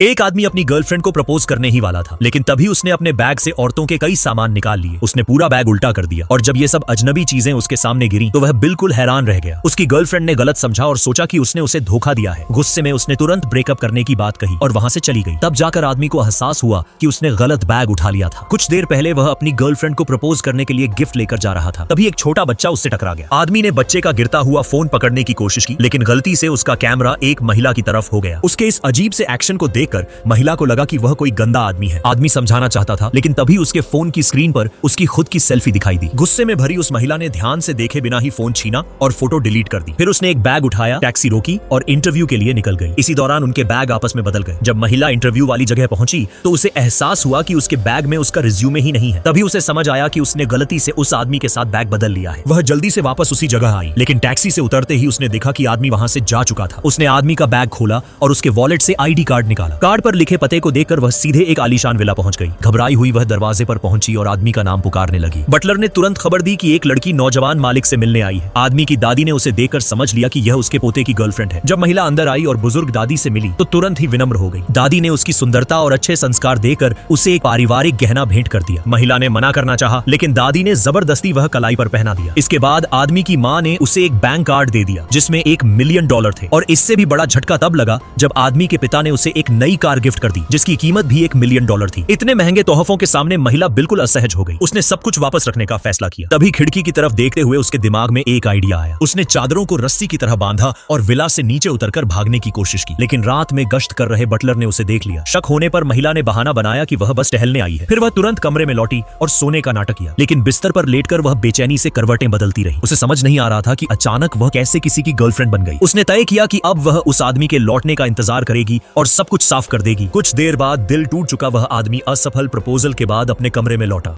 एक आदमी अपनी गर्लफ्रेंड को प्रपोज करने ही वाला था, लेकिन तभी उसने अपने बैग से औरतों के कई सामान निकाल लिए। उसने पूरा बैग उल्टा कर दिया और जब ये सब अजनबी चीजें उसके सामने गिरी तो वह बिल्कुल हैरान रह गया। उसकी गर्लफ्रेंड ने गलत समझा और सोचा कि उसने उसे धोखा दिया है। गुस्से में उसने तुरंत ब्रेकअप करने की बात कही और वहां से चली गई। तब जाकर आदमी को एहसास हुआ कि उसने गलत बैग उठा लिया था। कुछ देर पहले वह अपनी गर्लफ्रेंड को प्रपोज करने के लिए गिफ्ट लेकर जा रहा था, तभी एक छोटा बच्चा उससे टकरा गया। आदमी ने बच्चे का गिरता हुआ फोन पकड़ने की कोशिश की, लेकिन गलती से उसका कैमरा एक महिला की तरफ हो गया। उसके इस अजीब से एक्शन को देखकर महिला को लगा कि वह कोई गंदा आदमी है। आदमी समझाना चाहता था, लेकिन तभी उसके फोन की स्क्रीन पर उसकी खुद की सेल्फी दिखाई दी। गुस्से में भरी उस महिला ने ध्यान से देखे बिना ही फोन छीना और फोटो डिलीट कर दी। फिर उसने एक बैग उठाया, टैक्सी रोकी और इंटरव्यू के लिए निकल गई। इसी दौरान उनके बैग आपस में बदल गए। जब महिला इंटरव्यू वाली जगह पहुंची तो उसे एहसास हुआ कि उसके बैग में उसका रिज्यूमे ही नहीं है। तभी उसे समझ आया कि उसने गलती से उस आदमी के साथ बैग बदल लिया है। वह जल्दी से वापस उसी जगह आई, लेकिन टैक्सी से उतरते ही उसने देखा कि आदमी वहां से जा चुका था। उसने आदमी का बैग खोला और उसके वॉलेट से आईडी कार्ड निकाला। कार्ड पर लिखे पते को देखकर वह सीधे एक आलीशान विला पहुंच गई। घबराई हुई वह दरवाजे पर पहुंची और आदमी का नाम पुकारने लगी। बटलर ने तुरंत खबर दी कि एक लड़की नौजवान मालिक से मिलने आई है। आदमी की दादी ने उसे देखकर समझ लिया कि यह उसके पोते की गर्लफ्रेंड है। जब महिला अंदर आई और बुजुर्ग दादी से मिली तो तुरंत ही विनम्र हो गई। दादी ने उसकी सुंदरता और अच्छे संस्कार देकर उसे एक पारिवारिक गहना भेंट कर दिया। महिला ने मना करना चाहा, लेकिन दादी ने जबरदस्ती वह कलाई पर पहना दिया। इसके बाद आदमी की मां ने उसे एक बैंक कार्ड दे दिया जिसमें $1 मिलियन थे। और इससे भी बड़ा झटका तब लगा जब आदमी के पिता ने उसे एक नई कार गिफ्ट कर दी जिसकी कीमत भी $1 मिलियन थी। इतने महंगे तोहफों के सामने महिला बिल्कुल असहज हो गई। उसने सब कुछ वापस रखने का फैसला किया। तभी खिड़की की तरफ देखते हुए उसके दिमाग में एक आइडिया आया। उसने चादरों को रस्सी की तरह बांधा और विला से नीचे उतरकर भागने की कोशिश की, लेकिन रात में गश्त कर रहे बटलर ने उसे देख लिया। शक होने पर महिला ने बहाना बनाया कि वह बस टहलने आई है। फिर वह तुरंत कमरे में लौटी और सोने का नाटक किया, लेकिन बिस्तर पर लेटकर वह बेचैनी से करवटें बदलती रही। उसे समझ नहीं आ रहा था कि अचानक वह कैसे किसी की गर्लफ्रेंड बन गई। उसने तय किया कि अब वह उस आदमी के लौटने का इंतजार करेगी और सब कुछ साफ कर देगी। कुछ देर बाद दिल टूट चुका वह आदमी असफल प्रपोजल के बाद अपने कमरे में लौटा।